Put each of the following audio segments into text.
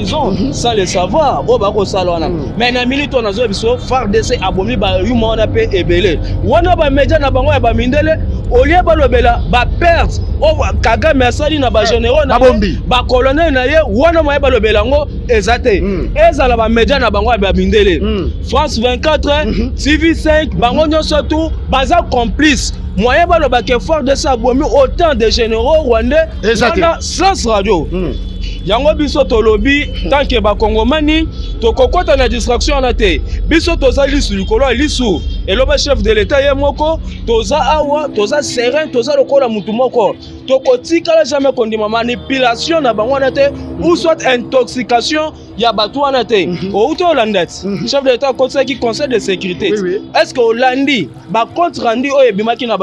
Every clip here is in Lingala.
trahison sans le savoir o ba ko salona mais na minute on azo biso FARDC abomi ba yuma on appelle ebele wana ba media na bango ya ba mindele olie ba lobela ba perte o Kagame asali na ba généraux na ba colonel na ye wana mo ba lobela ngo ezate ezala ba media na bango ya ba mindele France 24 TV5 bango nyonso tout baza complice moyen ba loba ke FARDC abomi autant de généraux rwandais sans radio yango biso tolobi tant que ba kongomani to kokota na distraction na te biso toza lisu likolo lisu eloba chef de l'état ye moko toza awa toza serein toza lokola mutu moko tokotikala jamais kondima manipulation na bango na te ou soit intoxication ya batu wana te outo Hollande chef de l'état conseil conseil de sécurité est-ce que Hollande ba compte rendu o ebimaki na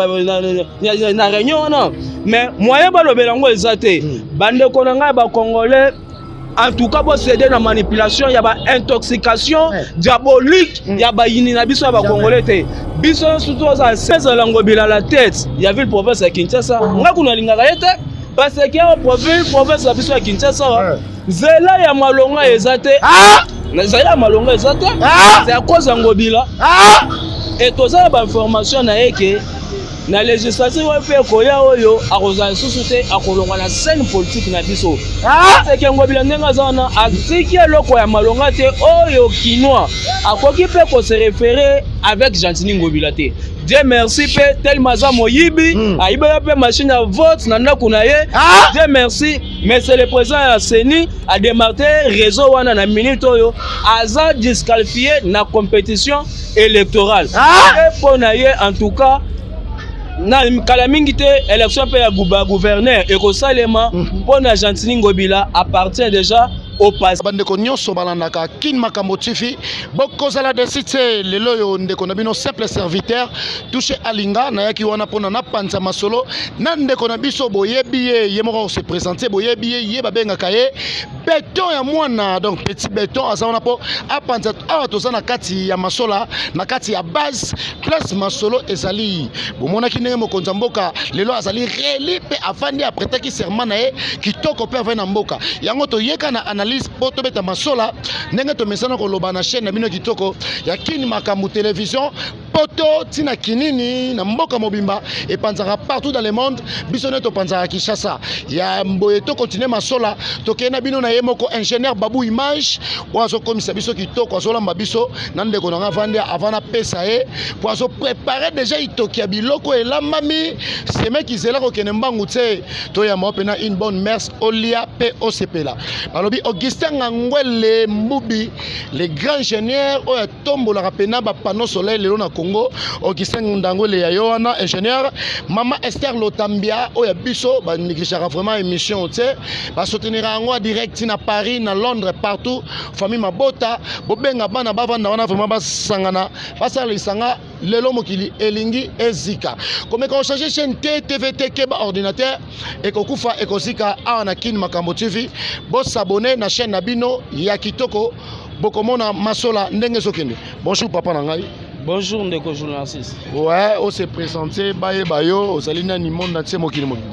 na réunion na mais moyen ba lobela ngo ezate bande konanga ba congolais en tout cas, pour céder la manipulation, il y a une intoxication diabolique, il y a une inhibition à Congolais. Biso surtout à 16 langues à la tête, il y avait le province à Kinshasa. On a qu'on a l'ingaraïte parce qu'il y a une province à Biso à Kinshasa. Zela ya malonga ezate. Zela malonga ezate. C'est à cause d'Angobila. Et tout ça, l'information na eke. Na législation wa pe koya oyo akoza susute akolonga na scène politique na biso c'est que ngobila ndenga zana atiki loko ya malonga te oyo kinwa akoki pe ko se référer avec Gentini ngobila te Dieu merci pe tel maza moyibi aiba pe machine à vote na ndako na ye Dieu merci mais c'est le président ya Seni a démarré réseau wana na minute oyo aza disqualifié na compétition électorale et pour na ye en tout cas na kala mingi te élection pe ya gouverneur et ko salema pour na Gentini ngobila appartient déjà au passé bandeko nyonso balandaka kin makambo TV bokozala desite lelo yo ndeko na bino simple serviteur touché alinga na yaki wana pona na panza masolo na ndeko na biso boyebi ye moko se présenter boyebi ye babengaka ye béton ya mwana donc petit béton azana po apanza awa tozana kati ya masola na kati ya base place masolo ezali bomona ki ndenge mokonza mboka lelo azali reli pe afandi après ki serment na ye kitoko pe na mboka yango to yeka na poto beta masola ndenge to mesana ko loba na chaîne na bino kitoko ya kini makambu télévision poto tina kinini na mboka mobimba et panzara partout dans le monde biso neto panzara Kinshasa ya mboye to continuer masola to kena bino na yemoko ingénieur Babu Image wazo komisa biso kitoko azolamba biso na ndeko na vande avant pesa e wazo préparer déjà itoki ya biloko elambami seme kizela ko kene mbangu te to ya mopena une bonne mers olia pe osepela balobi Augustin Ngangwele Mbubi, les grands ingénieurs au tombo la rapena ba panneau soleil le na Congo, Augustin Ngangwele ya Yohana ingénieur, Mama Esther Lotambia au ya biso ba négligera vraiment émission tu ba soutenir en direct na Paris, na Londres partout, famille Mabota, bobenga bana bavanda wana vraiment ba sangana, ba sala sanga lelo mokili elingi ezika. Comme quand changer chaîne TVT ke ba ordinateur et kokufa et kosika ana kin makambo TV, bo s'abonner na chaîne Nabino ya kitoko bokomona masola ndenge sokende. Bonjour papa nangai. Bonjour ndeko journaliste. Ouais, on s'est présenté baye bayo osalina ni monde na tse mokili mokili.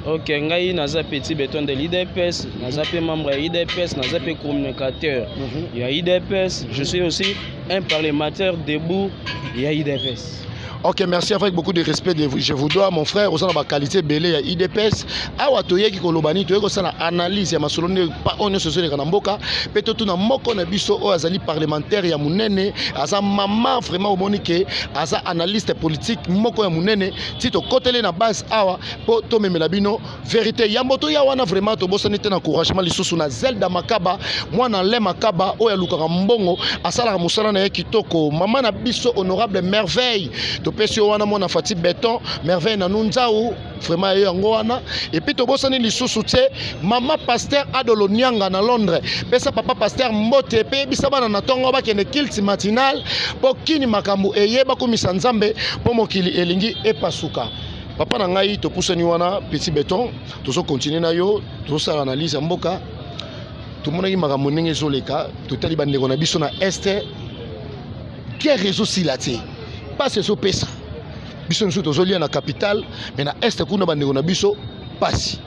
OK, ngai naza petit béton de l'IDPS, naza pe membre ya IDPS, naza pe communicateur. Il y a IDPS, je suis aussi un parlementaire debout, il y a IDPS. Ok, merci avec beaucoup de respect. Je vous dois, mon frère, au sein de ma qualité belé à IDPS. Awa toye ki kolobani toye ko sala analyse ya masolone pa onyo soso de kanamboka. Peto tuna moko na biso o azali parlementaire ya munene, aza mama vraiment omonike, aza analyste politique moko ya munene. Si to kotele na base awa po to memela bino vérité ya moto ya wana vraiment to bosani te na encouragement lisusu na Zelda Makaba, mwana le Makaba o ya lukaka mbongo asala musala na ye kitoko. Mama na biso honorable merveille. Pesio wana mona fati béton merveille na nunzao vraiment yango wana et puis to bosani lisusu te mama pasteur Adolo Nyanga na Londres pesa papa pasteur Mbote pe bisaba na tongo ba kene kilti matinal po kini makambu eyeba komisa nzambe po mokili elingi epasuka papa na ngai to pusani wana petit béton to so continuer na yo to sala analyse ya mboka to mona ki makambu ndenge ezoleka to tali bandeko na biso na este quel réseau silate pas ce pesa biso nso tozolia na capitale mais na est kuna bandeko na biso pasi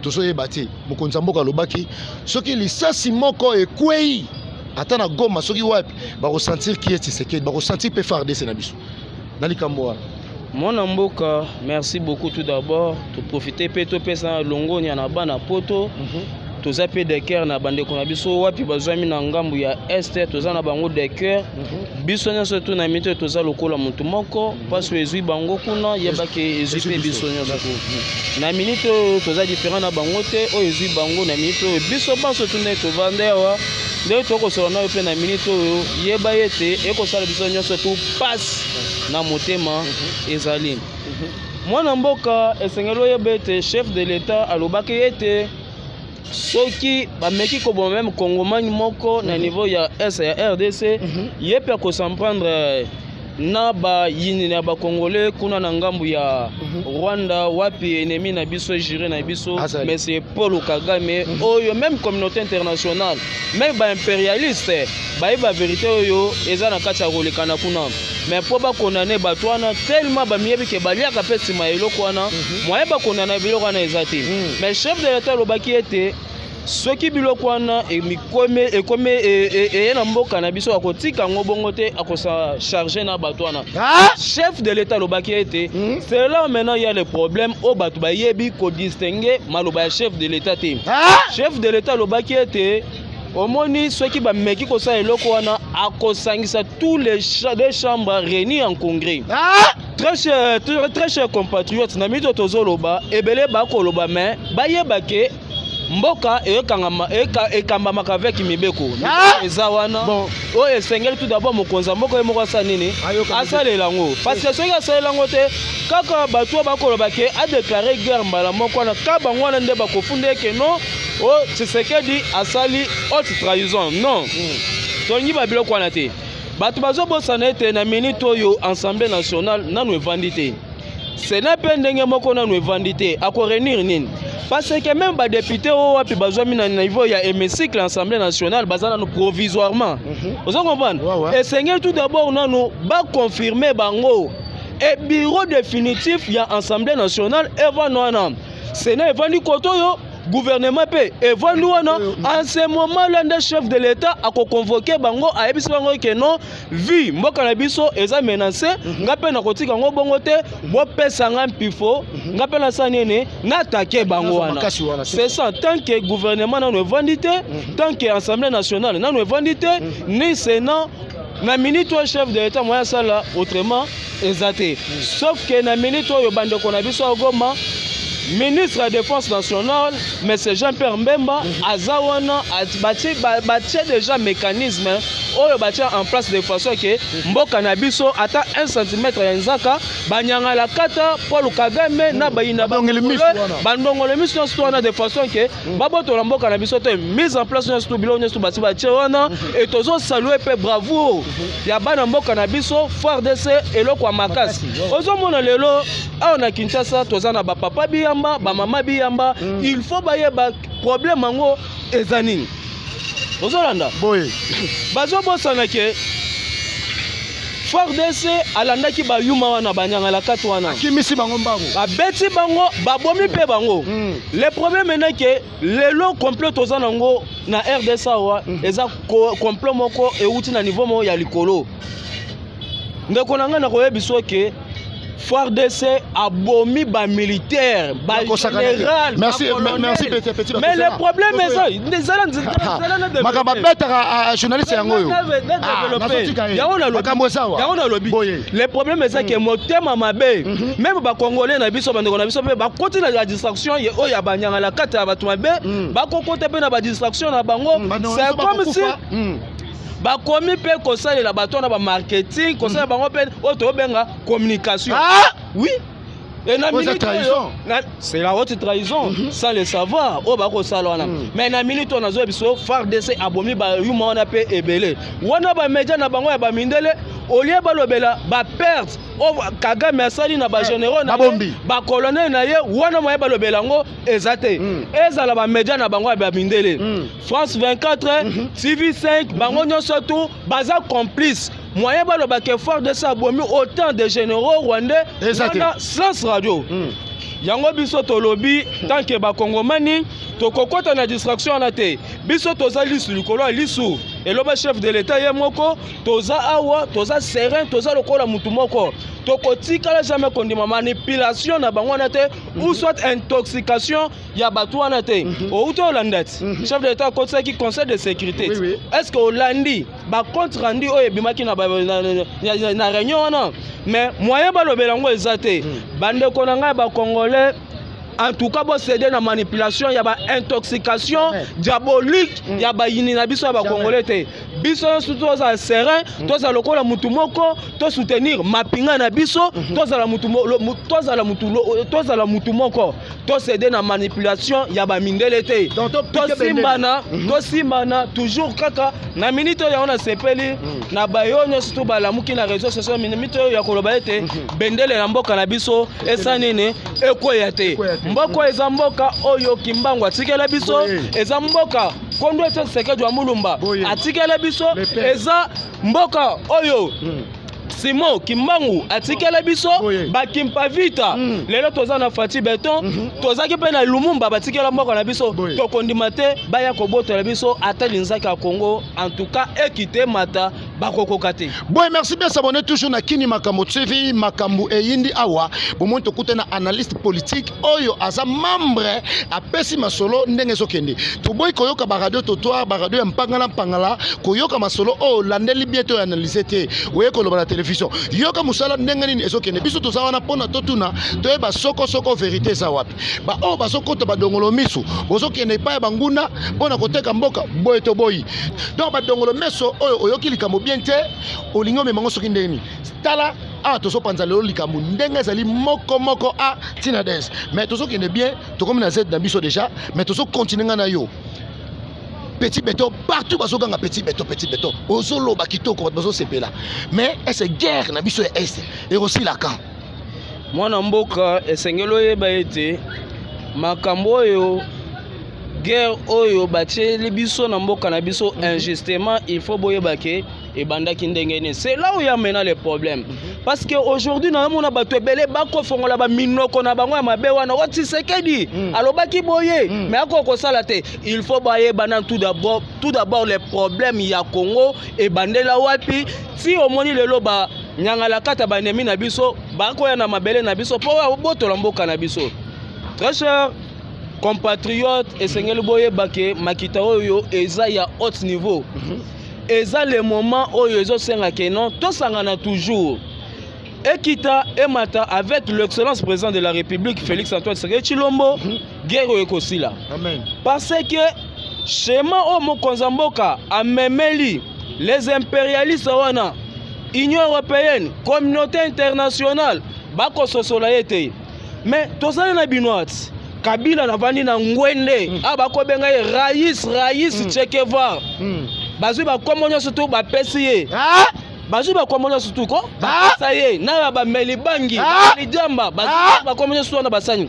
tozoyeba te mokonzi ya mboka alobaki soki lisasi moko ekwei ata na Goma soki wapi bakosentir ki ye Tshisekedi bakosentir mpe FARDC na biso na likambo wana. Mwana mboka, merci beaucoup tout d'abord. Tu profiter pe to pesa longo nya na bana poto. Toza pe de cœur na bande ko na biso wapi bazwami na ngambu ya este toza na bango de cœur. Biso nyonso to na mito toza lokola mutu moko paso ezui bango kuna yebake ezui pe biso nyonso ko. Na minute toza différent na bango te o ezui bango na minute biso banso tune to vandewa. Nde toko solo na pe na minute yeba yete eko sala biso nyonso to passe na motema ezali. Mwana mboka esengelo yebete chef de l'état alobaki yete soki bameki ko bon même congomani moko na niveau ya S ya RDC yepe ko s'emprendre na ba yini na ba congolais kuna na ngambu ya Rwanda wapi ennemi na biso juré na biso monsieur Paul Kagame oyo même communauté internationale même ba impérialiste ba vérité oyo eza na kati ya kolekana kuna mais po ba condamner bato wana tellement ba miyebi ke baliaka pesi maeloko wana moye ba condamner biloko wana ezati mais chef de l'état lobaki ete soki biloko wana ekome na mboka na biso akotika ngo bongo te akosa charger na bato wana chef de l'état lobaki ete c'est là maintenant il y a le problème o bato bayebi ko distinguer maloba ya chef de l'état te chef de l'état lobaki ete omoni soki bameki kosa eloko wana akosangisa tous les chambres réunies en congrès très cher compatriotes na mito tozoloba ebele bakoloba mais bayebake mboka ekambamaka avec mibeko eza wana o esengeli tout d'abord mokonzi mboka ye moko asa nini asalela ngo parce que soki asalela ngo te kaka bato bakoloba ke adéclaré guerre mbala moko wana ka bango wana nde bakofunda eke non o Tshisekedi asali haute trahison non tongi babiloko wana te bato bazobosana ete na minute oyo Assemblée nationale nanu evandi te sena pe ndenge moko nanu evandi te akorenir nini parce que même ba député o wapi bazwami na niveau ya hémicycle l'Assemblée nationale bazana no provisoirement vous comprenez et seigneur tout d'abord nanu ba confirmer bango et bureau définitif ya Assemblée nationale evana sena evandi kotoyo gouvernement pe evandi wana en ce moment là le chef de l'état a convoqué bango a ebisi bango ke non vi mboka na biso eza menacé ngape na kotika ngo bongo te bo pesa ngampifo ngape na sanene na attaquer bango wana c'est ça tant que gouvernement na evandi te tant que Assemblée nationale na evandi te ni sénat na minute au chef de l'état moya sala autrement ezate sauf que na minute oyo bande ko na biso Goma ministre de la Défense nationale, M. Jean-Pierre Mbemba, Azawana, bâti déjà mécanisme en place de façon que Mboka Nabiso atteint 1 cm à Nzaka, Banyanga la Kata, Paul Kagame, Nabaïna Bandongo le mission de façon que Baboto Mboka Nabiso mise en place dans bilon bâti wana et tozo saluer pe bravo. Ya bana Mboka Nabiso, FARDC et lo kwa makasi. Ozo mona lelo, a on a Kinshasa, tozana ba papa biyamba, ba mama biyamba, il faut baye ba problème ngo ezanini. Ozolanda boy bazo bosana ke FARDC alandaki ba yuma wana banyanga la katu wana kimisi bango mbango babeti bango babomi pe bango le problème est que lelo complot ozana ngo na RDC wa eza complot moko euti na niveau mo ya likolo ndeko nanga na koyebiso ke FARDC abomi ba militaire, ba général, merci petit. Mais le problème est ça, journaliste yango le problème est ça que motema mabe, même ba congolais na biso bandeko na biso ba continue la distraction o ya banyanga la kata ya batu mabe, ba kokote pe na ba distraction na bango, c'est comme si ba komi pe conseil la bato na ba marketing conseil bango pe auto benga communication oui et na minute c'est la haute trahison sans le savoir o ba ko salona mais na minute on a zo biso FARDC abomi ba yuma on a pe ebele wana ba media na bango ya ba mindele olie ba lobela ba perte o Kagame asali na ba généraux na ba colonel na ye wana moye ba lobela ngo ezate ezala ba media na bango ya ba mindele France 24 TV5 bango nyonso tout baza complice moyen ba lobaka fort de ça abomi autant de généraux rwandais sans radio yango biso tolobi tant que ba Congomani to kokota na distraction na te biso toza lisu likolo lisu eloba chef de l'état ye moko toza awa toza serein toza lokola mutu moko tokotikala jamais kondima manipulation na bango na te ou soit intoxication ya batu wana te outo olandati chef de l'état conseil qui conseil de sécurité est-ce que olandi ba compte rendu oyo ebimaki na réunion wana mais moyen balobela ngo ezate bande konanga ba congolais en tout cas bo céder na manipulation ya ba intoxication diabolique ya ba yini na biso ya ba congolais te biso surtout za serein to za lokola mutu moko to soutenir mapinga na biso to za la mutu moko to céder na manipulation ya ba mindele te to simbana toujours kaka na minute ya ona sepeli na bayonyo surtout ba lamuki na réseaux sociaux minute ya koloba ete bendele na mboka na biso esa nini ekoya te mboko eza mboka oyo Kimbangu atikela biso eza mboka kondo ete Sekedu wa Mulumba atikela biso eza mboka oyo Simon Kimbangu atikela biso bakimpa vita lelo toza na Fati Beton toza ki pe na Lumumba batikela mboka na biso to kondima te baya kobotela biso ata linzaka ya Congo en tout cas équité mata bakokoka te. Bon, merci bien s'abonner toujours na Kini Makambo TV Makambo eyindi awa bomon to kuta na analyste politique oyo aza membre apesi masolo ndenge sokende to boy koyoka ba radio totoir ba radio mpangala koyoka masolo o landeli bieto analyser te oye ko loba na télévision yoka musala ndenge nini esokende biso to zawana pona totuna to eba soko vérité za wapi ba o ba soko to ba dongolo misu bozokende pa ba nguna pona koteka mboka boy to boy donc ba dongolo meso oyo oyoki likambo bien te olingo memango soki ndeni tala a tozo panza lelo likambo ndenge ezali moko a tinades mais tozo kende bien to comme na Z na biso déjà mais tozo continuer na yo petit béton partout bazokanga petit béton ozolo ba kitoko bazo sepela mais est guerre na biso est et aussi la camp mwana mboka esengelo yeba ete makambo oyo guerre oyo batie biso na mboka na biso injustement il faut boyeba ke et bandaki ndengene c'est là où il y a maintenant les problèmes parce que aujourd'hui na mona bato ebele bako fongola ba minoko na bango ya mabe wana oti Sekedi alobaki boye mais akoko sala te il faut baye bana tout d'abord les problèmes ya Congo et bandela wapi si omoni lelo ba nyangala kata ba nemi na biso bako ya na mabele na biso po botola mboka na biso très cher compatriotes et sengeli boye bake makita oyo eza ya haut niveau eza le moment oyo ezo senga ke non to sangana toujours ekita emata avec l'excellence président de la République Félix Antoine Tshisekedi Tshilombo guerre ekosila amen parce que schéma o mokonza mboka amemeli les impérialistes wana Union européenne communauté internationale bako sosola yete mais tozali na binoat Kabila na vandi na ngwende abako benga Rais Che Guevara bazui ba komonyo surtout ba pesiye bazui ba komonyo surtout ko ça y est na ba melibangi ba jamba bazui ba komonyo surtout na basani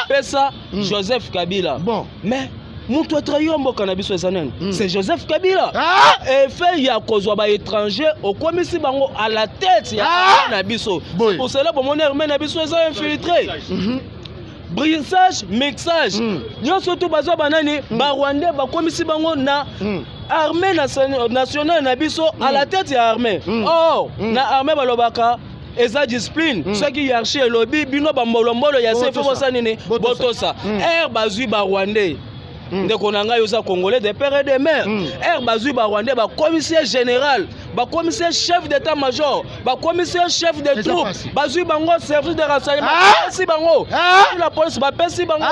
pesa Joseph Kabila bon mais mutu atrayo mboka na biso esanen c'est Joseph Kabila et fait ya kozwa ba étranger au komisi bango à la tête ya na biso pour cela pour mon armée na biso eza infiltré brisage mixage nyonso to bazwa banani ba Rwandais ba komisi bango na armée nationale na biso à la tête ya armée na armée balobaka eza discipline soki hiérarchie lobby bino ba mbolombolo ya sefo bosanini botosa bazwi ba Rwandais ndeko na ngai oza congolais de père et de mère bazwi ba Rwandais ba commissaire général ba commissaire chef d'état-major ba commissaire chef de troupe bazwi bango service de renseignement pesi bango la police ba pesi bango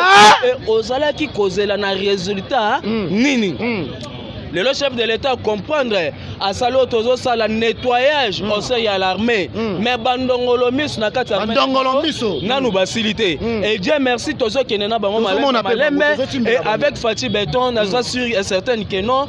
et ozala ki kozela na résultat nini le chef de l'état comprendre à salo tozo sala nettoyage au sein de l'armée mais bandongolo miso na kati bandongolo miso nanu basilité et Dieu merci tozo kenena bango malembe et avec Fati Beton na sûr et certain que non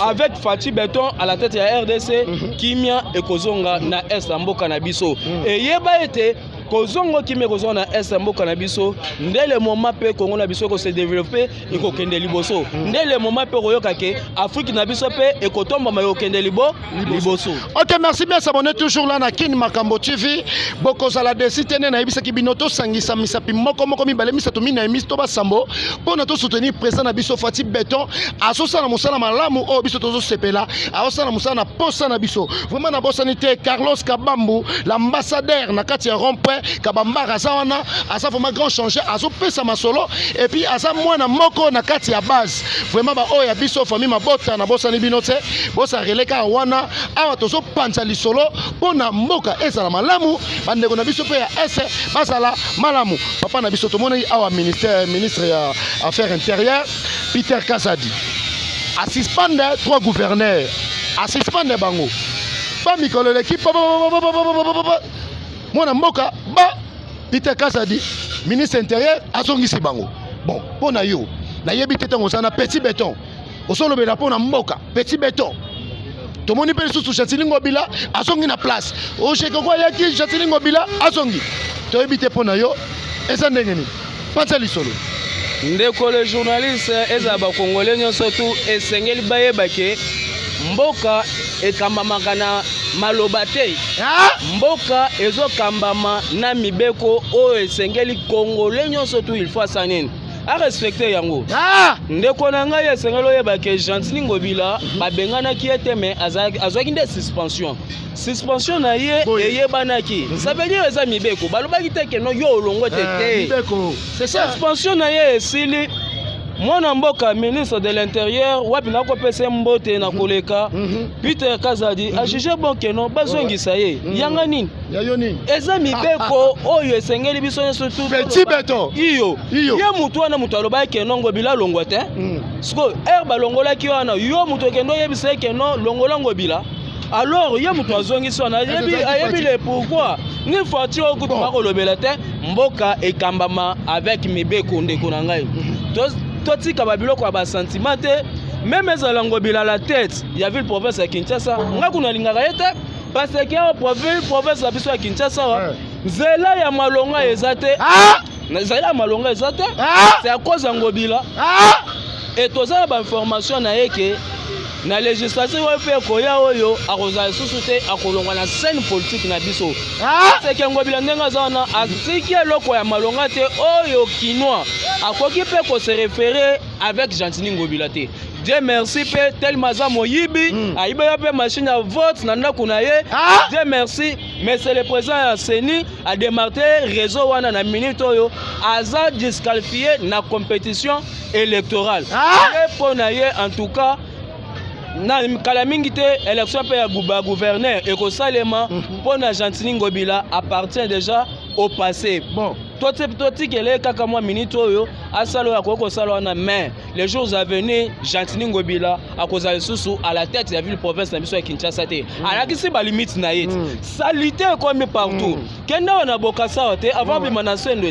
avec Fati Beton à la tête de la RDC kimia et kozonga na est mboka na biso et yeba ete kozongo kimi kozongo na est mboka na biso nde le moment pe Congo na biso ko se développer ekokende liboso nde le moment pe koyoka ke Afrique na biso pe ekotomba mayo kende liboso. Ok, merci bien, s'abonner toujours là na Kin Makambo TV. Boko sala desite ne na ibisa kibinoto sangisa misapi moko mibale misato mina emisto ba sambo pour na to soutenir président na biso Fati Béton asosa na musala malamu o biso tozo sepela asosa na musala na posa na biso vraiment na bosanité Carlos Kabambu l'ambassadeur na kati ya rond-point Kabamba Razawana asa vraiment grand changer aso pesa masolo et puis asa mwana moko na kati ya base vraiment ba o ya biso famille mabota na bosani binote bosa releka wana awa tozo panza lisolo pona mboka ezala malamu bandeko na biso pe ya ese basala malamu papa na biso tomona awa ministre ya affaires intérieures Peter Kazadi a suspendre 3 gouverneurs a suspendre bango pas mikolo l'équipe mona mboka ba Peter Kazadi ministre intérieur azongisi bango bon pona yo na yebi tetango sana Petit Béton osolo bela pona mboka Petit Béton tomoni pe sous Chatilingo Bila azongi na place o cheko kwa yaki Chatilingo Bila azongi to ebite pona yo eza ndengeni panza lisolo ndeko le journaliste eza ba congolais nyonso tu esengeli bayeba ke mboka ekambamaka na maloba te mboka ezokambama na mibeko oyo esengeli congolais nyonso tu il faut sanini a respecter yango ndeko na ngai esengeli oyeba ke Gentili Ngobila babenganaki ete me azwaki nde suspension na ye eyebanaki ça veut dire eza mibeko balobaki te ke no yo olongo te c'est ça suspension na ye esili mwana mboka ministre de l'intérieur wapi na kopesa mbote na koleka Peter Kazadi a jugé bon ke no bazongisa ye yanga nini eza mibeko oyo esengeli biso nyonso tu Petit Béton iyo ye mutu wana mutu alobaki ke no Ngobila longwa te siko balongolaki wana yo mutu okende oyebisa ke no longola Ngobila alors ye mutu azongisi wana ayebi le pourquoi ni fati okutuma kolobela te mboka ekambama avec mibeko ndeko na ngai totika babiloko ya basentiment te même ezala Ngobila la tête ya ville province ya Kinshasa nga kuna lingaka ye te parce que ya province ya biso ya Kinshasa nzela ya malonga eza te nzela ya malonga eza te c'est à cause ya Ngobila et tozala ba information na ye ke na législative oyo pe koya oyo akozala susu te akolongwa na scène politique na biso seke Ngobila ndenge aza wana atiki eloko ya malonga te oyo kinwa akoki pe ko se référer avec Gentili Ngobila te. Dieu merci pe tellement aza moyibi ayiba pe machine à vote na ndako na ye Dieu merci mais c'est le président ya Seni a démarré réseau wana na minute oyo aza disqualifié na compétition électorale et pour na ye en tout cas na kala mingi te élection pe ya gouverneur ekosalema pona Gentili Ngobila appartient déjà au passé. Bon, toti kele kaka mwa minute oyo asalo ya koko salo na mais les jours à venir Gentili Ngobila akozala susu à la tête de la ville province na biso ya Kinshasa te. Alakisi ba limite na yet. Salité comme partout. Kenda na bokasa te avant bi manasendo.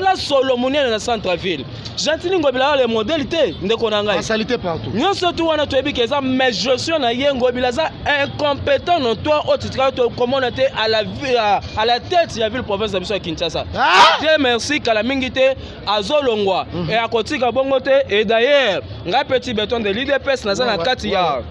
La Solomonienne na centre ville. Gentili Ngobila le modèle te ndeko na ngai. Salité partout. Nyonso tu wana toyebi ke za mais gestion na ye Ngobila za incompétent non toi au titre to comment on était à la tête de la ville province na biso ya Kinshasa. Dieu merci kala mingi te azolongwa et akotika bongo te et d'ailleurs nga Petit Béton de l'IDPS na za na kati ya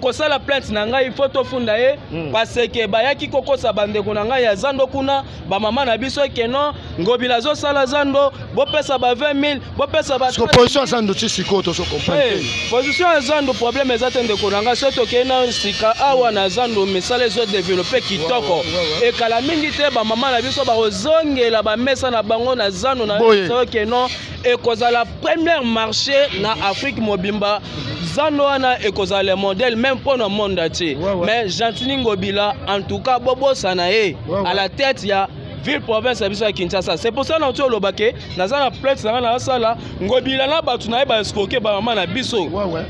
kosala plainte na ngai faut tofunda ye parce que bayaki kokosa bandeko na ngai ya zando kuna ba mama na biso ke non Ngobila zo sala zando bopesa ba 20000 bopesa ba position zando tsiko to so comprendre position ya zando problème ezate ndeko na ngai soto ke na sika awa na zando misale zo développer kitoko et kala mingi te ba mama na biso ba ozongela ba mesa na bango na zando na biso ke non et kozala premier marché na Afrique mobimba zando wana et kozala le modèle même pour le monde entier. Mais Gentili Ngobila en tout cas bobo sanae à la tête il y a ville province ya biso ya Kinshasa. C'est pour ça na tio lobake na za na plainte na sala Ngobila na batu na ba escroquer ba mama na biso.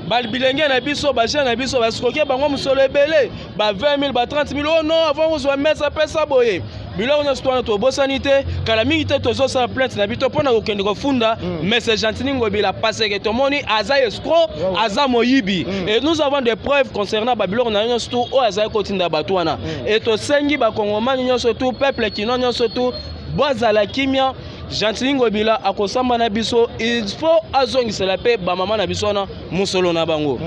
Ba bilenge na biso ba jeune na biso ba escroquer bango musolo ebele ba 20000 ba 30000 oh non avant vous mettre ça pesa boye. biloko nyonso twana tobosani te kala mingi te tozosala plainte na bito mpona kokende kofunda mais c'est Gentili Ngobila parce que tomoni aza escroc aza moyibi et nous avons des preuves concernant babiloko na nyonso tu oyo azali kotinda bato wana et tosengi bakongomani nyonso tu peuple kino nyonso tu bozala kimia Gentili Ngobila akosamba na biso il faut azongisela pe bamama na biso wana musolo na bango.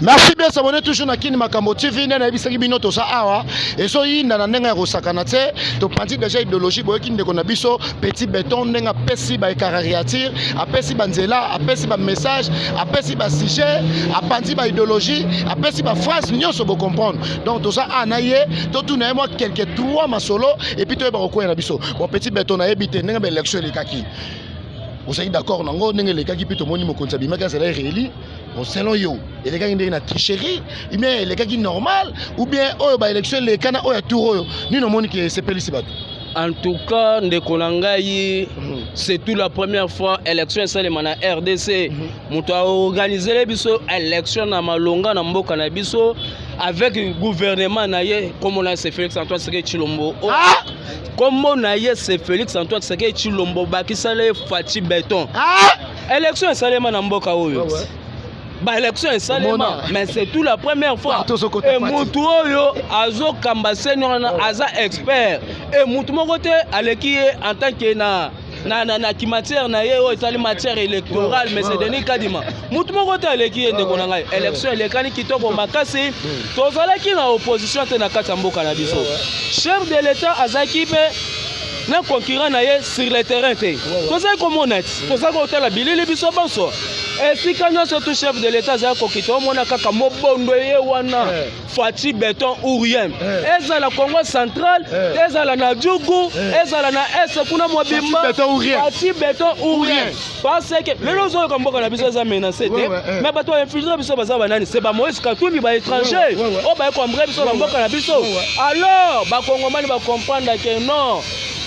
Merci bien, s'abonner toujours na Kin Makambo TV. Nena ebisaki bino to sa awa. Et so yinda na ndenga rosakana te. To panti déjà idéologie boyo kin de konabiso petit béton ndenga pesi ba caricature, apesi ba nzela, apesi ba message, apesi ba sujet, apanti ba idéologie, apesi ba phrase nyonso bo comprendre. Donc to sa anaye, to tuna moi quelques trois masolo et puis to ba ko na biso. Bon petit béton na ebité ndenga ba élection le kaki. Vous êtes d'accord nango ndenga le kaki puis to moni mo konza bimaka c'est la réeli. Selon yo, et les gars qui ont une tricherie, ou bien les gars qui sont normal, ou bien oh bah élection les cana oh ya tour ni no moni qui c'est pelisibat. En tout cas, c'est tout la première fois élection seulement na RDC. Muto a organisé les biso élection na malonga na mboka na biso avec le gouvernement naie comme on a c'est Félix Antoine Tshisekedi Tshilombo. Comme on a c'est Félix Antoine Tshisekedi Tshilombo bakisale Fati Béton. Élection seulement na mboka oyo. Bah élection est salement mais c'est tout la première fois et mutu oyo azo kambase na aza expert et mutu mokote aleki en tant que na matière na ye o etali matière électorale mais c'est Denis Kadima mutu mokote aleki ndeko na ngai élection elekani kitoko makasi tozalaki na opposition te na kati ya mboka na biso chef de l'état azaki pe na concurrent na ye sur le terrain te tozali komona tozali kotala bilili biso banso esika nyonso tu chef de l'état azali kokita omona kaka mobondo ye wana Fati Béton ou rien ezala Congo central ezala na Djougou ezala na est kuna mobimba Fati Béton ou rien parce que lelo zo ka mboka na biso za menacé te mais bato infiltrer biso baza banani c'est ba Moïse Katumbi ba étranger o ba comprendre biso na mboka na biso alors ba kongomani ba comprendre que non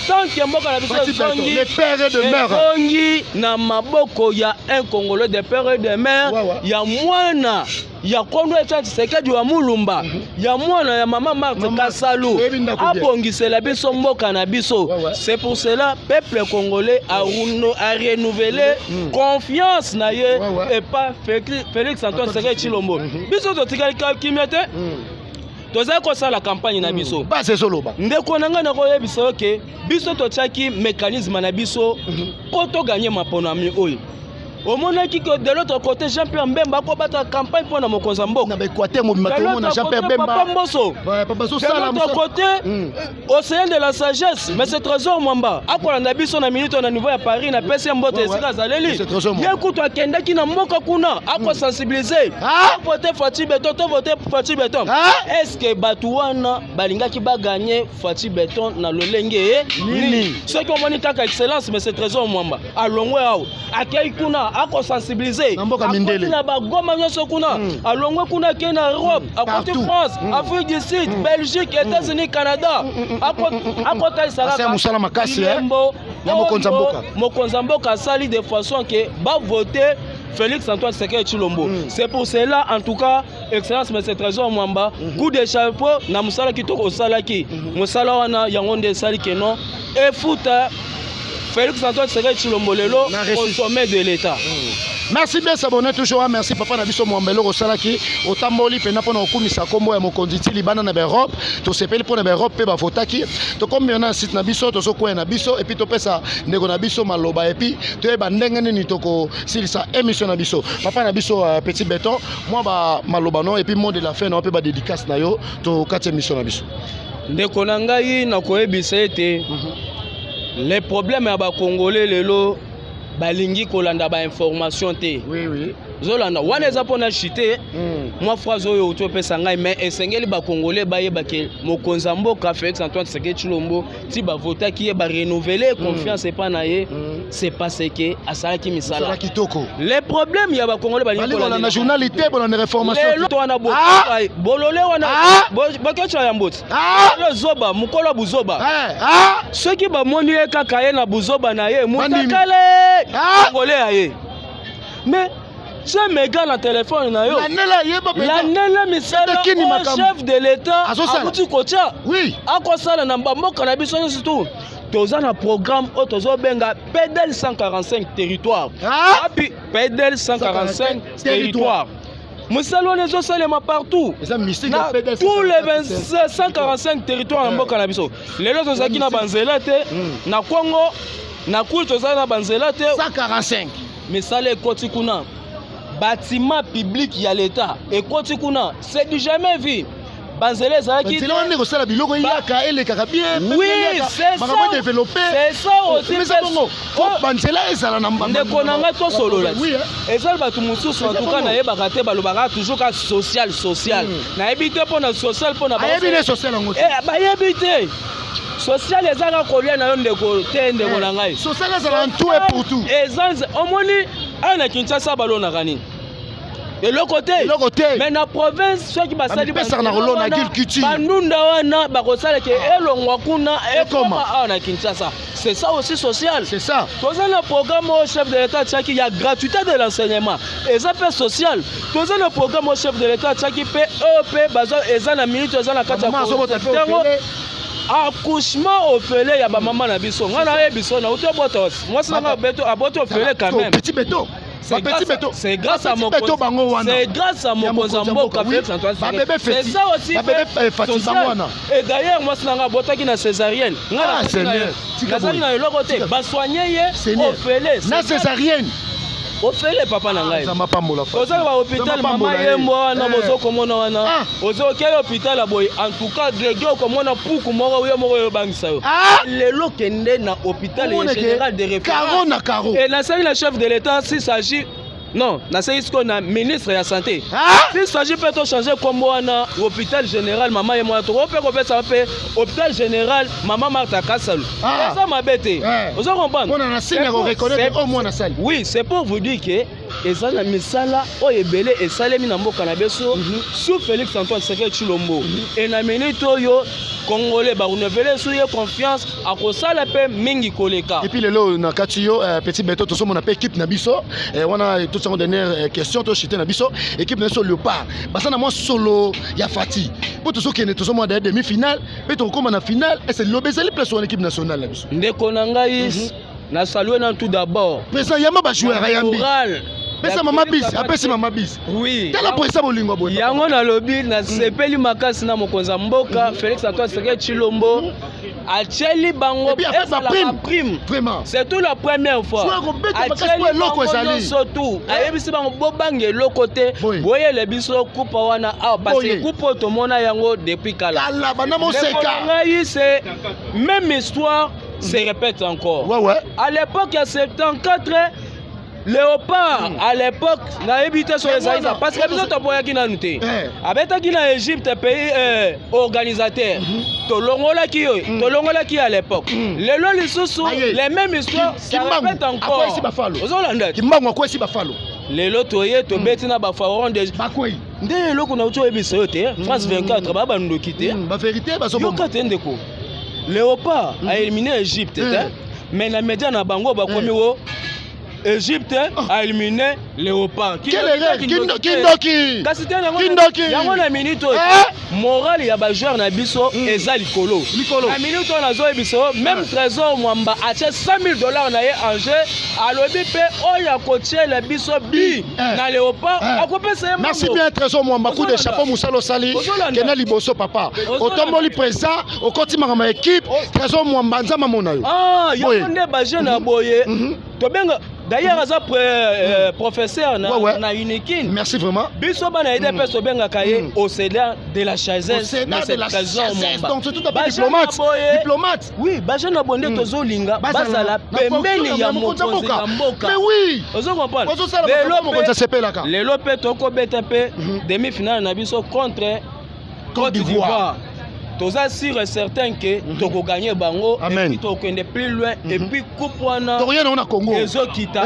tant que mboka na biso zongi les pères et de mères zongi na maboko ya un Congolais de père et de mère ya mwana ya kondo Etienne Tshisekedi wa Mulumba ya mwana ya mama Marthe Kasalu abongisela biso mboka na biso c'est pour cela peuple congolais a renouvelé confiance na ye et pas Félix Antoine Tshisekedi Tshilombo biso totikali kimete tozali kosala campagne na biso ndeko na ngai nakoyebisa oke biso totiaki mécanisme na biso po toganye maponami oyo omonaki que de l'autre côté Jean-Pierre Mbemba ko battre campagne pour na mokonza mboka na Équateur mobimaka mona Jean-Pierre Mbemba papa Mboso de l'autre côté océan de la sagesse mais c'est Trésor Mwamba akolanda biso na minute na niveau ya Paris na PC mbote esika zaleli yekutu akendaki na mboka kuna ako sensibiliser voter Fati Béton to voter Fati Béton est-ce que Batouana balingaki ba gagner Fati Béton na lolenge nini ceux qui ont moni kaka excellence mais c'est Trésor Mwamba alongwe ao akei kuna ako sensibiliser na bagoma nyonso kuna alongwe kuna ke na Europe akoti France Afrique du Sud Belgique États-Unis Canada ako taisala musala makasi na mokonza mboka sali de façon que ba voter Félix Antoine Tshisekedi Tshilombo c'est pour cela en tout cas excellence mais c'est Trésor Mwamba coup de chapeau na musala kitoko salaki musala wana yango nde sali ke non et futa Félix Antoine Tshisekedi Tshilombo lelo au sommet de l'État. Merci bien s'abonner toujours merci papa na biso Mwambelo Rosalaki otamboli pena pona okumisa kombo ya mokonzi ti libana na Europe to sepeli pona Europe pe ba votaki to combien na site na biso to soko na biso et puis to pesa ndeko na biso maloba et puis to eba ndenge nini toko silisa émission na biso papa na biso Petit Béton moi ba maloba non et puis mot de la fin na pe ba dédicace na yo to kati émission na biso ndeko na ngai na koyebisa ete les problèmes à ba Congolais lelo balingi kolanda ba information te zolanda wana eza pona chité moi phrase oyo to pesa ngai mais esengeli ba Congolais bayeba ke mokonza mboka Félix Antoine Tshisekedi Tshilombo ti ba vota ki ba renouveler confiance et pas na ye c'est parce que asalaki misala kitoko les problèmes ya ba Congolais balingi kolanda na journalité bona réformation to wana bolole wana bakecha ya mboti le zoba mukolo buzoba ceux qui ba moni kaka ye na buzoba na ye mutakale Congolais aye mais c'est méga na téléphone na yo Lanela yeba pe. Lanela misala au chef de l'état akuti kocha oui akosala na mboka na biso surtout toza na programme o tozo benga PEDEL 145 territoire api PEDEL 145 territoire musalo nezo salema partout na tous les 145 territoires na mboka na biso lelo tozaki na banzela te na Congo na kuli tozali na banzela te 145 misala ekoti kuna bâtiment public ya l'état ekoti kuna c'est du jamais vu banzela ezalaki on est kosala biloko yaka elekaka bien oui c'est ça développer c'est ça aussi mais ça bongo banzela ezala na mbanda ndeko nanga to solola oui ezali bato mosusu en tout cas nayebaka te balobaka toujours ka social nayebi te mpo na social mpo na ayebi ne social yango bayebi te social ezaka kolia na yo ndeko te ndeko na ngai social ezala en tout et pour tout ezanze omoni ayo na Kinshasa balonaka nini eloko te mais na province soki basali bandunda wana bakosala ke elongwa kuna ekoma awa na Kinshasa c'est ça aussi social c'est ça toza na programme au chef de l'état tiaki ya gratuité de l'enseignement eza pe social toza na programme au chef de l'état tiaki pe EP bazo eza na minute eza na kati ya accouchement ofele ya ba maman na biso ngana ye biso na uto botos moi ça na beto aboto ofele quand même petit beto c'est grâce à mon Kozamboka c'est ça aussi et d'ailleurs moi c'est nga botaki na césarienne nga na eloko te ba soigner ye ofele na césarienne ofele papa na ngai ozali ba hôpital mama yembo wana bozo komona wana ozo ke hôpital boy en tout cas grégé komona puku moko yo moko yo bangisa yo lelo kende na hôpital général de référence et na sali na chef de l'état s'il s'agit non na sali ce qu'on a ministre ya santé s'il s'agit peut changer comme wana hôpital général mama yembo to pe ko pesa pe hôpital général mama Martha Kasalu ça m'abete ozo comprendre on a signe ko reconnaître au moins na sali oui c'est pour vous dire que ezana misala oyebele esalemi na mboka na beso sous Félix Antoine Tshisekedi Tshilombo et na minute oyo congolais ba renouveler sous confiance à kosala pe mingi koleka et puis lelo na katiyo petit beto to somo na pe équipe na biso wana toute sa dernière question to chité na biso équipe na so Léopard basana moi solo ya Fati pour to so kene to somo na demi-finale pe to koma na finale et c'est l'obéseli plus sur l'équipe nationale na biso ndeko na ngai na saluer na tout d'abord président yamba ba joueur yambi pesa mama bis apesi mama bis oui tala poisa bolingo boy yango na lobby na sepeli makasi na mokonza mboka Félix Antoine Tshisekedi Tshilombo acheli bango la prime vraiment c'est tout la première fois acheli loko ezali surtout ayebisi bango bobange lokote boyele biso coupe wana parce que coupe to mona yango depuis kala bana moseka c'est même histoire se répète encore à l'époque il y a 74 Léopard à l'époque na évité sur les aïsa parce que biso to boya kina nuté abetaki na Égypte pays organisateur to longola ki à l'époque lelo lisusu les mêmes histoires ça répète encore ozolanda kimbango kwesi bafalo lelo toye to betina ba pharaon de bakwei nde lelo na uto ebisa yote France 24 ba bandoki te ba vérité bazo yo katendeko Léopard a éliminé Égypte mais na média na bango ba komi wo Égypte a éliminé Léopard. Kindoki. Yango na minute moral ya ba joueur na biso eza likolo. Na minute on azo biso même Trésor Mwamba a $100,000 na ye en jeu alobi pe oya kotie la biso bi na Léopard akopesa ye. Merci bien Trésor Mwamba coup de chapeau Musalo Sali kena liboso papa. Otomboli président okotima ma équipe Trésor Mwamba nzama mona yo. Yango nde ba jeune na boye. To benga d'ailleurs aza professeur na Unikin. Merci vraiment. Biso bana aide pe so benga kaye au Sénat de la Chazesse dans cette Trésor Mwamba. Donc c'est tout à fait diplomate. Oui, ba jeune bonde tozo linga bazala pembeni ya mokonzi ya mboka. Mais oui. Ozo comprendre. Ozo sala mokonzi sepelaka. Lelo pe toko beta pe demi-finale na biso contre Côte d'Ivoire. Toza sûr et certain que toko gagner bango et puis toko ende plus loin et puis coupe wana Toriya na Congo ezokita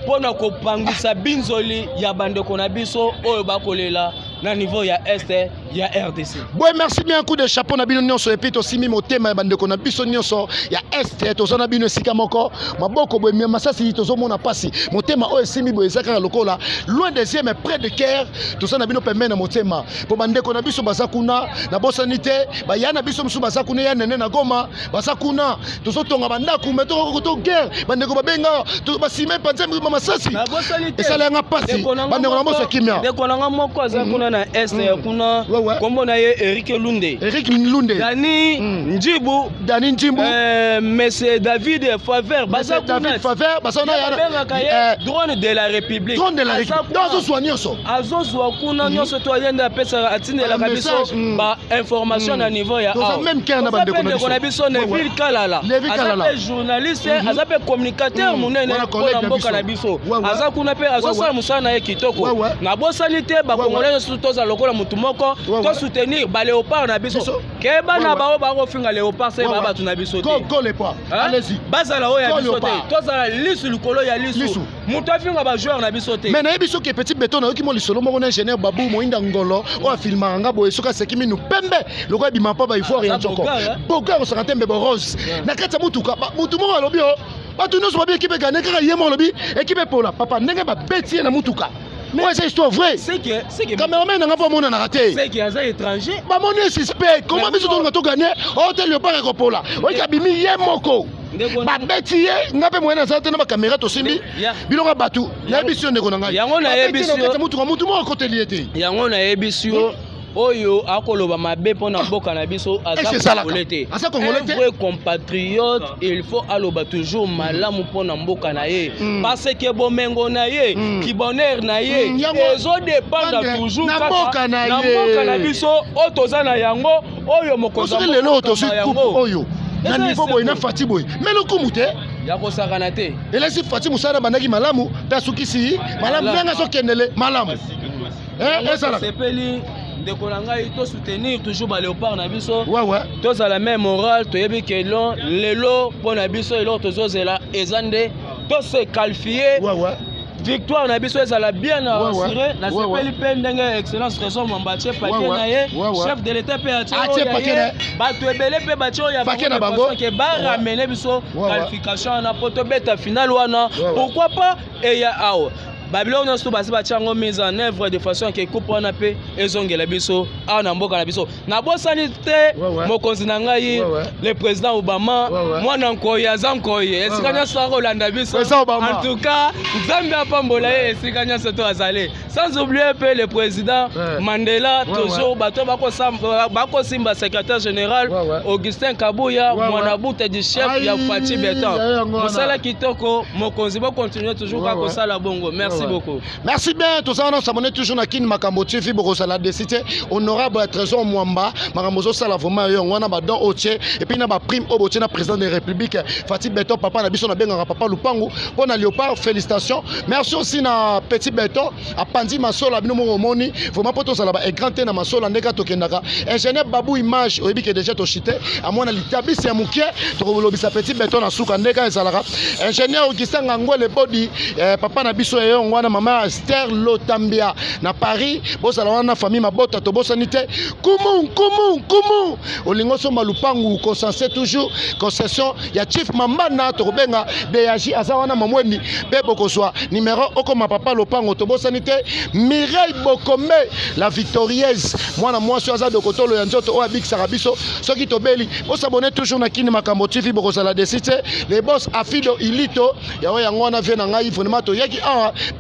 pona kopangisa binzoli ya bandeko na biso oyo bakolela na niveau ya este ya RDC. Ouais, merci bien, un coup de chapeau na bino nyonso et puis to simi motema bande ko na biso nyonso ya est to zona bino sika moko maboko boy mi masasi to zo mona pasi motema o simi boy ezaka lokola loin des yeux mais près de cœur to zona bino pembe na motema po bande ko na biso basakuna na bosanité ba yana biso musu basakuna ya nene na goma basakuna to zo tonga banda ku meto ko guerre bande ko babenga to basime panze masasi na bosanité esala nga pasi bande ko na moso kimia de ko na moko azakuna na est kuna kombo na ye Eric Lunde Dani Njibu Monsieur David Favre basana ya drone de la République dans soigner ça azozwa kuna nyonso to yenda pesa atindela kabiso ba information na niveau ya dans même cas na bande ko na biso ne ville kalala azape journaliste azape communicateur munene ko na mboka na biso azakuna pe azosala musana ye kitoko na bosanité ba congolais surtout za lokola mutu moko to soutenir ba léopard na biso keba na bao ba ko finga léopard c'est ba batu na biso go léopard allez-y bazala o ya biso te to za lisu likolo ya lisu mutu afinga ba joueur na biso te mais na biso ke petit béton na ki mo lisolo mo na ingénieur Babu Moinda Ngolo o filma nga boye soka sekimi nu pembe loko bima pa ba il faut rien toko boka ko saka tembe rose na kata mutuka mutu mo alobi o batu no so ba équipe gagner kaka yemo lobi équipe pola papa ndenge ba beti na mutuka. Mais c'est histoire vraie. C'est que cameraman n'a pas mon raté. C'est qu'il y a un étranger. Bah mon suspect. Comment bien on a tout gagné? Hôtel Léopard et Copola. Oui, kabimi yemoko. Ba beti ye ngape moyena za tena ba caméra to simbi. Bilonga batu. Na émission de konanga. Yango na émission. Mutu mo côté liété. Yango na émission. Oyo akoloba mabe pona boka na biso azakongolete un vrai compatriote il faut aloba toujours malamu pona mboka na ye parce que bomengo na ye ki bonheur na ye ezo dépendre toujours na mboka na biso o toza na yango oyo mokoza lelo to coupe oyo na niveau boy na fati boy mais le kumute ya ko sakana te elesi fati musana bandaki malamu ta sukisi malamu benga so kendele malamu esala sepeli ndeko na ngai to soutenir toujours ba léopard na biso to za la même morale to yebi ke lelo pona biso elo to zozela ezande to se qualifier victoire na biso ezala bien assuré na sepeli pe ndenge excellence raison mambache paquet na ye chef de l'état pe atie paquet bato ebele pe batie ya bango ke ba ramener biso qualification na poto beta finale wana pourquoi pas et ya awa Babylone nous tout basi bachango mise en œuvre de façon que coupe on appelle ezongela biso a na mboka na biso na bosanité mokonzi na ngai le président Obama mwana nkoya zankoye esikanya sako landa biso en tout cas Nzambe apambola ye esikanya soto azale sans oublier pe le président Mandela toujours bato bako simba secrétaire général Augustin Kabuya mwana buta du chef ya Fati Beton musala kitoko mokonzi bo continuer toujours ka kosala bongo merci beaucoup. Merci bien. Tout ça, on s'abonne toujours à Kin Makambo TV, Borosala Décité, honorable Trésor Mwamba, Maramozo Salavoma, on a badon Oche, et puis on a prime au Botina, président de la République, Fatih Beton, papa, Nabison, Benga, papa Lupango, on a Léopard, félicitations. Merci aussi à Petit Beton, à Pandi Masol, à Binomo Moni, faut m'apporter ça là-bas, et grand na Masol, à Nega Tokenaka, ingénieur Babou Image, au Ebi qui est déjà tochité, à mon Alitabi, c'est un mouquet, tu revois sa Petit Beton, à Souka, Nega et Salara, ingénieur Augustin Ngangwe, le body, papa Nabiso et wana mama Esther Lotambia na Paris bosala wana famille mabota to bosanité kumu olingo so malupangu consensé toujours concession ya chief mambana to benga DAJ azawana mamweni bebo koswa numéro okoma papa lopango to bosanité Mireille Bokombe la victorieuse mwana mwasi aza de kotolo ya nzoto o abik sarabiso soki to beli bosabonner toujours na Kin Makambo TV bokosala desite les boss afido ilito ya oya ngwana vena ngai vraiment to yaki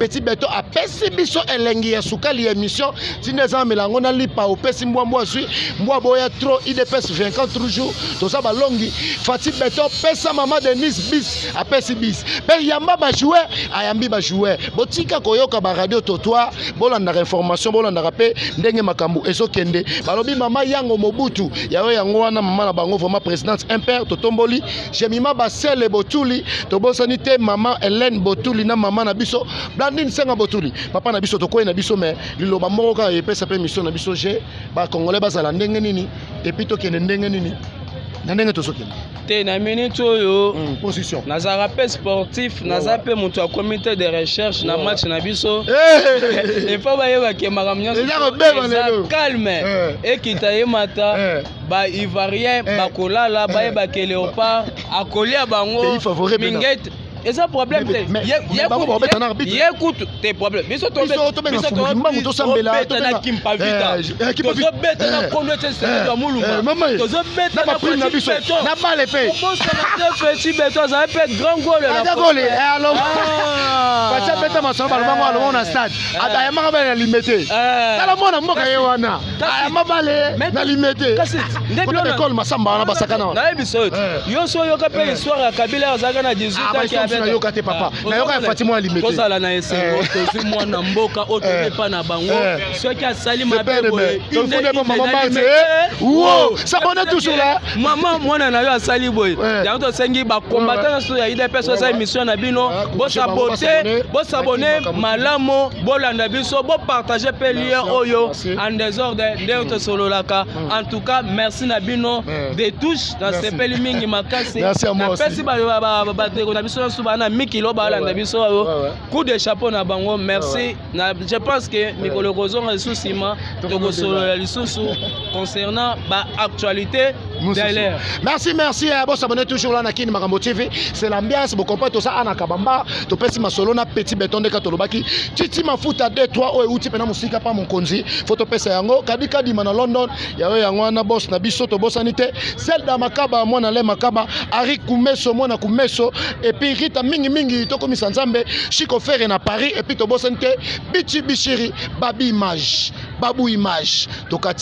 Petit Beton a pesi biso elengi ya sukali ya émission tineza melango na lipa o pesi mbwa sui mbwa boya trop IDPS 24 jours to ça ba longi Fatih Beton pesa mama Denise bis a pesi bis pe yamba ba jouer ayambi ba jouer botika koyoka ba radio totoa bolanda information bolanda rapé ndenge makambu ezokende balobi mama yango Mobutu yawe yango wana mama na bango vraiment présidente impère totomboli jemima ba sele botuli to bosanité mama Hélène Botuli na mama na biso Blandine Senga Botuli papa na biso to koy na biso mais liloba moko ka epesa pe mission na biso je ba congolais bazala ndenge nini et puis to kende ndenge nini Nandenge tozokende. Te na minute oyo. Position. Naza rappel sportif, naza pe moto ya comité de recherche na match na biso. Et pas ba ke makamnya. Calme. Ekita yemata ba ivoirien ba kolala ba ke léopard akolia bango mingete. Et ça problème c'est écoute tes problèmes mais ça tombe na kimpavita to beta na kono tse de mulumba to beta na prime na biso na balle pe bon ça na petit beto ça peut être grand goal la goal alors pacha beta masamba bango alo na stade ata ya maka na limité tala mona mboka ye wana aya mabale na limité kasi ndebilo na école masamba na basakana na ebiso yo so yo ka pe histoire ya Kabila zaka na 18 na yoka te papa na yoka Fatima limité kozala na esengo tozi mwana mboka otobe pa na bango soki asali mabe boye tofunde po maman Marthe wow s'abonner toujours là maman mwana na yo asali boye yango to sengi ba combattant so ya IDPS so sa émission na bino bo s'abonner malamo bolanda biso bo partager pe lien oyo en désordre nde to sololaka en tout cas merci na bino de tous dans ces peli mingi makasi merci à moi aussi merci ba na biso so ba na mikilo balanda biso coup de chapeau na bango merci je pense que Mikolo Kozonga sous-ciment to solo lisusu concernant ba actualité d'ailleurs merci à boss abonné toujours là na Kin Makambo TV c'est l'ambiance bo comprendre tout ça ana kabamba to pesi masolo na petit béton de katolobaki titi mafuta D3 o uti pena musika pa mon konzi photo pesa yango kadika di na London ya yango na boss na biso to bosanité celle da makaba mwana le makaba ari kumeso mwana kumeso et puis rita mingi to komisa nzambe chiko faire na Paris et puis to bosanité bichi bichiri babi image babu image to kati